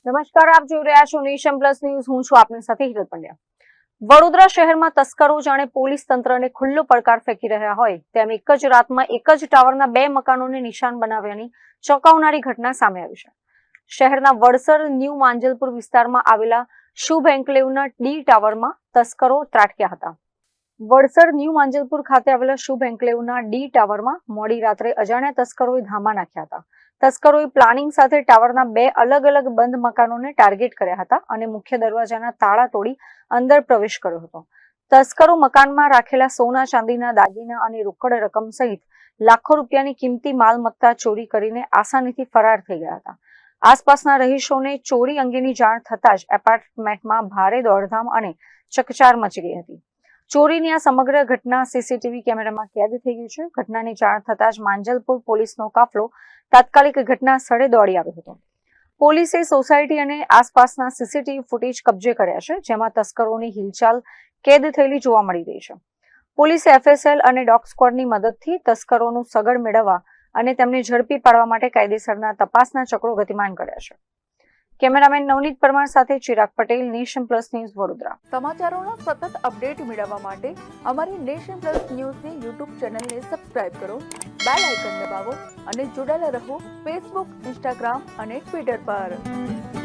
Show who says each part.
Speaker 1: નમસ્કાર, આપ જોઈ રહ્યા છો નેશન પ્લસ ન્યૂઝ. હું છું આપની સાથે હિરલ પંડ્યા. વડોદરા શહેરમાં તસ્કરો જાણે પોલીસ તંત્રને ખુલ્લો પડકાર ફેંકી રહ્યા હોય તેમ એક જ રાતમાં એક જ ટાવરના 2 મકાનોને નિશાન બનાવ્યાની ચોંકાવનારી ઘટના સામે આવી છે. શહેરના વડસર ન્યૂ માંજલપુર વિસ્તારમાં આવેલા શુભ એન્કલેવના ડી ટાવરમાં તસ્કરો ત્રાટક્યા હતા. વડસર ન્યૂ માંજલપુર ખાતે આવેલા શુભ એન્કલેવના ડી ટાવરમાં મોડી રાત્રે અજાણ્યા તસ્કરોએ ધામા નાખ્યા હતા. તસ્કરોએ પ્લાનિંગ સાથે ટાવરના 2 અલગ અલગ બંધ મકાનોને ટાર્ગેટ કર્યા હતા અને મુખ્ય દરવાજાના તાળા તોડી અંદર પ્રવેશ કર્યો હતો. તસ્કરો મકાનમાં રાખેલા સોના ચાંદીના દાગીના અને રોકડ રકમ સહિત લાખો રૂપિયાની કિંમતી માલમત્તા ચોરી કરીને આસાનીથી ફરાર થઈ ગયા હતા. આસપાસના રહીશોને ચોરી અંગેની જાણ થતાં જ એપાર્ટમેન્ટમાં ભારે દોડધામ અને ચકચાર મચી ગઈ હતી. ચોરીની આ સમગ્ર ઘટના સીસીટીવી કેમેરામાં કેદ થઈ ગઈ છે. ઘટનાની જાણ થતાં જ માંજલપુર પોલીસનો કાફલો તાત્કાલિક ઘટના સ્થળે દોડી આવ્યો હતો. પોલીસે સોસાયટી અને આસપાસના સીસીટીવી ફૂટેજ કબજે કર્યા છે, જેમાં તસ્કરોની હિલચાલ કેદ થયેલી જોવા મળી રહી છે. પોલીસે એફએસએલ અને ડોગ સ્ક્વોડની મદદથી તસ્કરોનું સગડ મેળવવા અને તેમને ઝડપી પાડવા માટે કાયદેસરના તપાસના ચક્રો ગતિમાન કર્યા છે. કેમેરામેન નવનીત પરમાર સાથે Chirag Patel, nation plus news, Vadodara.
Speaker 2: સમાચારોના સતત અપડેટ મેળવવા માટે અમારી નેશન પ્લસ ન્યૂઝની યુટ્યુબ ચેનલને સબસ્ક્રાઇબ કરો, બેલ આઇકન દબાવો અને જોડાયેલા રહો ફેસબુક, ઇન્સ્ટાગ્રામ અને ટ્વિટર પર.